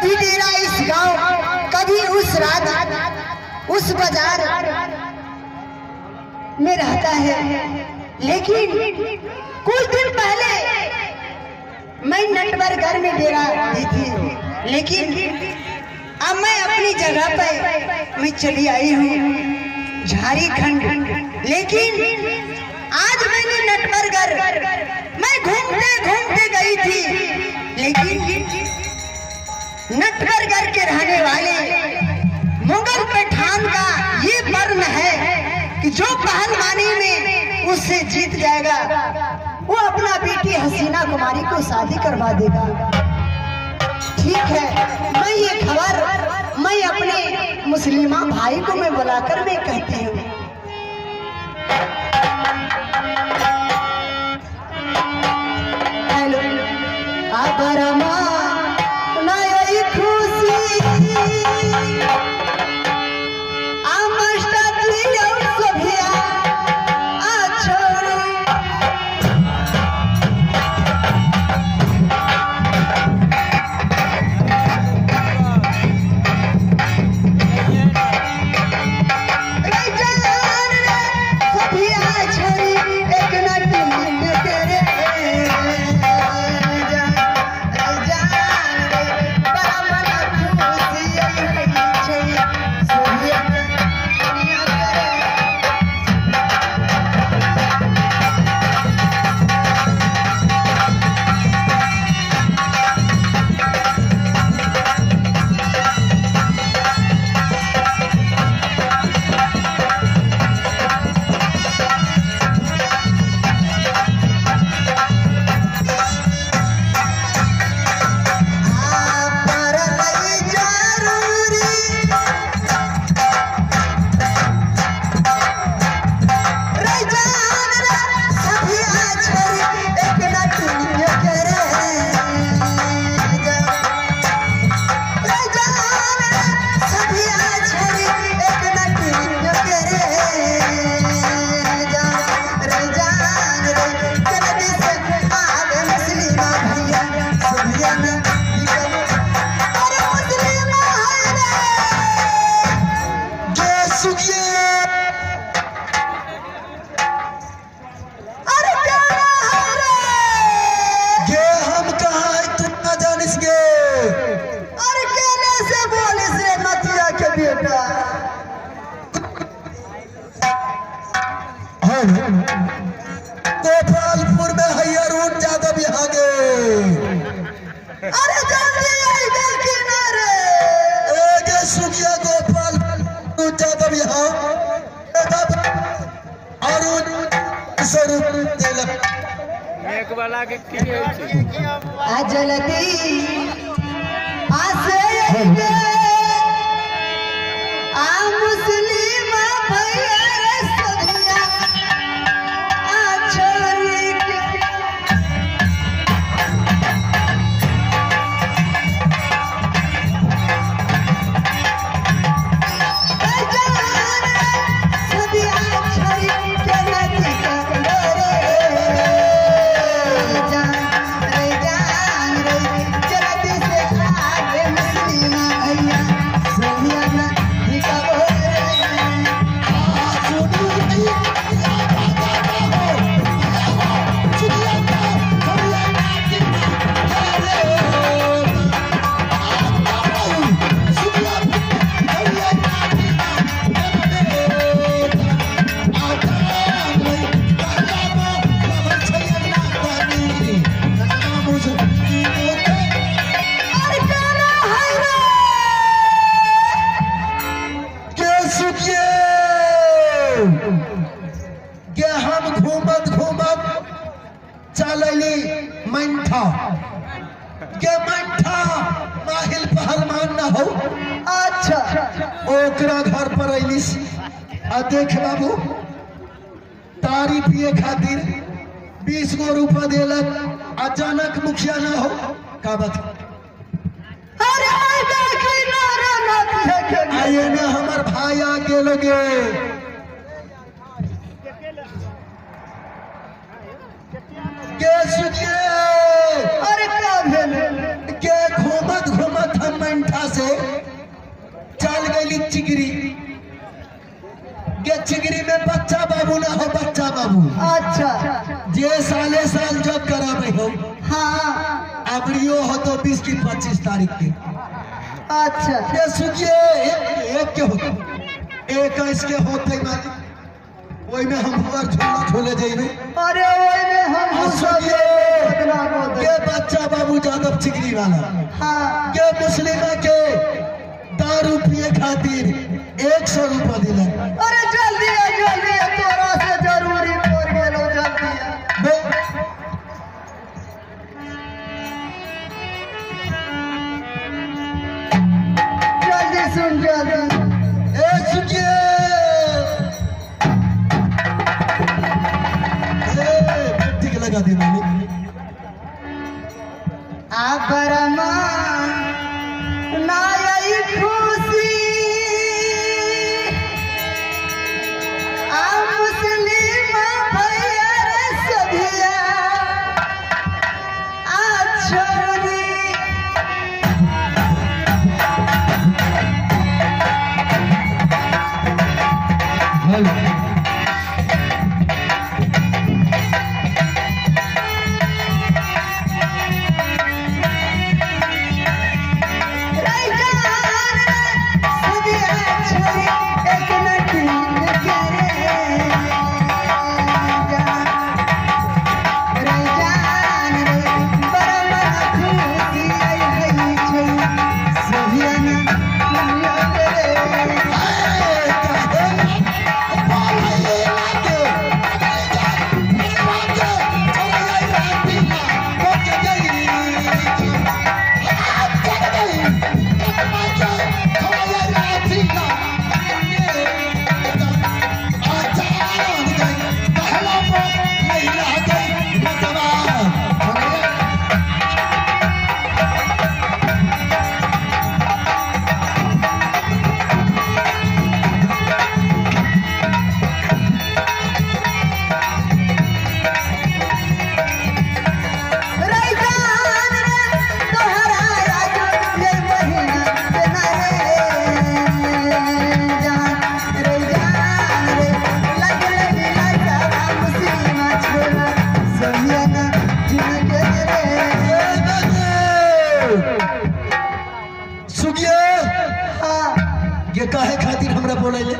कभी डेरा इस गांव, कभी उस रात उस बाजार में रहता है। लेकिन कुछ दिन पहले मैं नटवरगढ़ में डेरा दी थी, लेकिन अब मैं अपनी जगह पर मैं चली आई हूँ झारखंड। लेकिन आज मैंने नटवरगढ़ मैं घूमते घूमते गई थी, लेकिन नटवरगढ़ के रहने वाले मुगल पठान का ये वर्ण है कि जो पहलवानी में उससे जीत जाएगा वो अपना बेटी हसीना कुमारी को शादी करवा देगा। ठीक है, मैं ये खबर मैं अपने मुस्लिमा भाई को मैं बुलाकर मैं कहती हूँ। हेलो आबरमा नई खुशी गोपालपुर में हैया रूट ज्यादा भी आगे। अरे जल्दी आई गल किनारे एगे सुखिया गोपाल रूट ज्यादा भी और स्वरूप तिलक एक वाला के की है जल्दी आसे आ मुस्लिम भैया हम घूमत घूमत चलली मंठा के मंठा माहिल पहलवान न हो। अच्छा ओकरा घर पर अलिस आ देख बाबू तारी पिए खातिर 20 गो रुपया देलक। अचानक मुखिया न हो का बात आइए ना हमार भाई आ गेलोगे के सुनिए। अरे क्या भेल के घूमत घूमत हम अबरियो हो तो 20 की 25 तारीख के। अच्छा ये सुनिए एक के होते 21 के होते मालिक वही में हम हुआ झूला झूले जाइए। अरे ओए में हम के बच्चा बाबू यादव चिकरी वाला हाँ के मुस्लिम के दारू पिए खातिर 100 रुपया दिला। अरे जल्दी तोरा से जरूरी पड़ गेलो जल्दी सुन जल्दी सुनिए ठीक लगा दी मैंने आबरमा नाई खुशी आ मुस्लिम भैया रे सभिया आ छोड़ी ये काहे खातिर हमरा बोले ले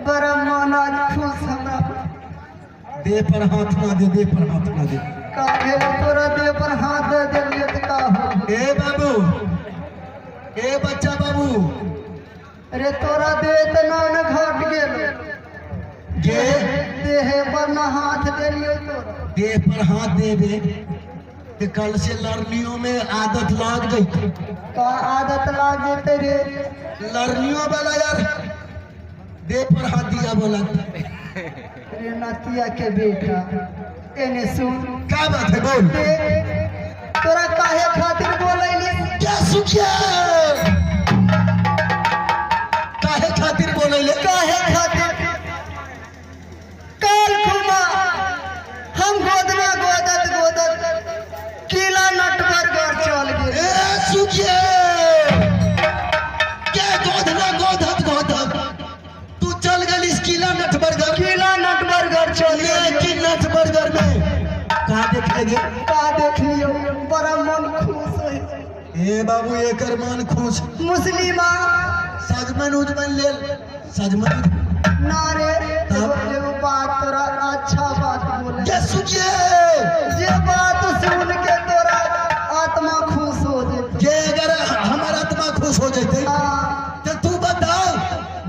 बड़ा मन आज खुश हमरा दे पर हाथ ना दे दे पर हाथ ना दे काहे तोरा दे पर हाथ दे देलिए त का हो ए बाबू ए बच्चा बाबू अरे तोरा दे त नान घट गेल गे देहे पर ना हाथ देलिए तोरा दे पर हाथ दे दे ते कल से लड़नियों में आदत लग गई का आदत लाग जेते रे लड़नियों वाला यार दे पर हाथ दिया बोला रे नतिया के बेटा एने सुन का बात है बोल तोरा काहे खातिर बोलैली क्या सुखिया काहे खातिर बोले ले काहे खातिर काल खुमा हम गोदना गोदत किला नटबरगर चल गए ए सुखिया क्या गोदत तू चल गई इस किला नटबरगर चल गए लेकिन नटबरगर में कहाँ देखेंगे का देख लियो बड़ा मन खुश है ए बाबू एकर मन खुश मुस्लिमा सजमन उजमन ले सजमन ना रे एगो बात तोरा अच्छा बात बोले क्या सुखिया जे बात सुन के तोरा आत्मा खुश हो जेते जे अगर हमारा आत्मा खुश हो जाते तो तू बताओ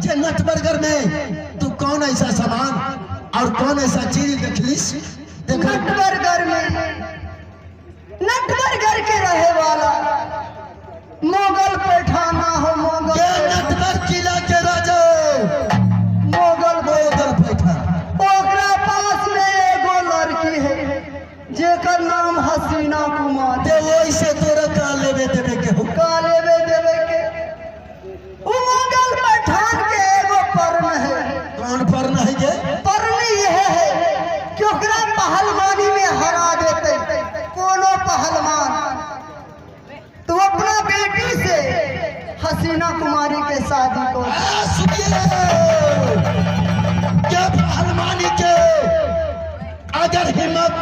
जे नटबरगर में तू कौन ऐसा सामान और कौन ऐसा चीज देखलिस देखो नटबरगर के रहे वाला मोगल पैठाना हो मोगल ये नटबर किला के राजा मोगल पैठान ओकरा पास में एगो लड़की है जेकर नाम हसीना कुमार ते वैसे तोरा का लेवे देवे के हो का लेवे देवे के उ मोगल पैठान के एगो पर्ण है कौन पर्ण है ये परनी यह है कि ओकरा पहलवानी में हरा देते कोनो पहलवान तो अपना बेटी से हसीना कुमारी के शादी को क्या पहलवानी के अगर हिम्मत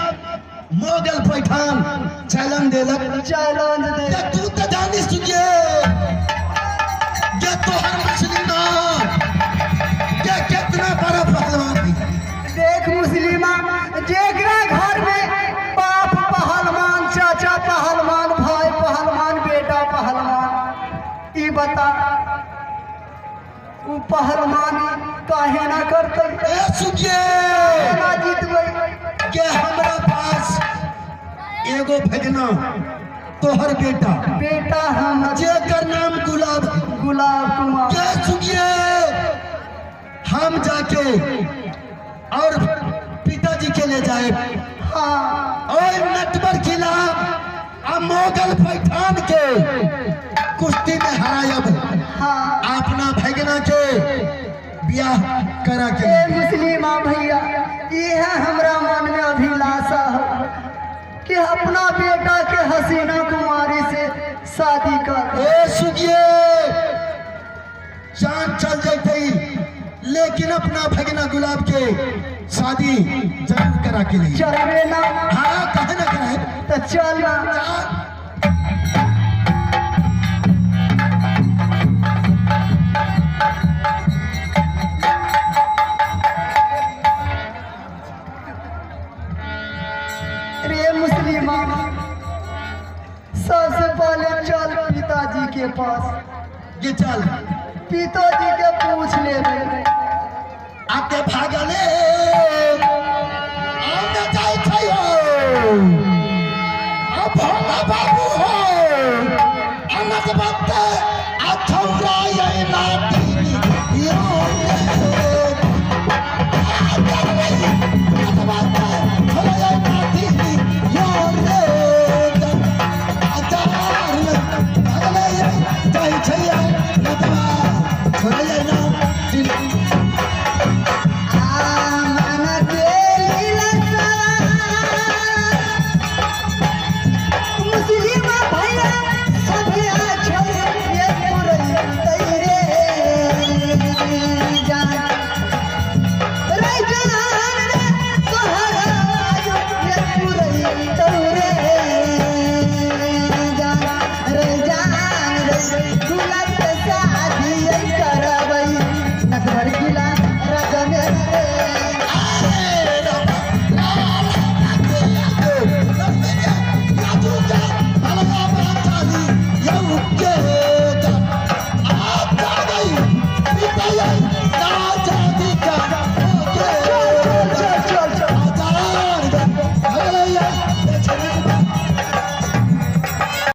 मोगल पैठान चैलेंज देलक चैलेंज दे ये तू तो जानी सुनिए ये तो हर मुस्लिम ना ये कितना बड़ा पहलवान है। देख मुस्लिमा जेकरा घर में बाप पहलवान, चाचा पहलवान, भाई पहलवान, बेटा पहलवान, ई बता उ पहलवान काहे ना करते, ए सुनिए ना जीतबै। के हमरा पास एगो भगना तोहर बेटा बेटा हम जेकर नाम गुलाब गुलाब कुमार, के सुनिए हम जाके और पिताजी के ले जाए हाँ और नटवर खिलाफ आ मोगल पैठान के कुश्ती में हरायब हाँ। अपना भगना के ब्याह करा के ए मुस्लिमा भैया यह हमरा मन में अभिलाषा है कि अपना बेटा के हसीना कुमारी से शादी कर। ए सुनिए जान चल जाते लेकिन अपना भगना गुलाब के शादी जरूर करा के लिए चलबे ना हाँ कहे ना कराए तो चल ना। रे मुस्लिमा सबसे पहले चल पिताजी के पास, ये चल पिताजी के पूछ ले आते भागले आने जाए थे अब भोला बाबू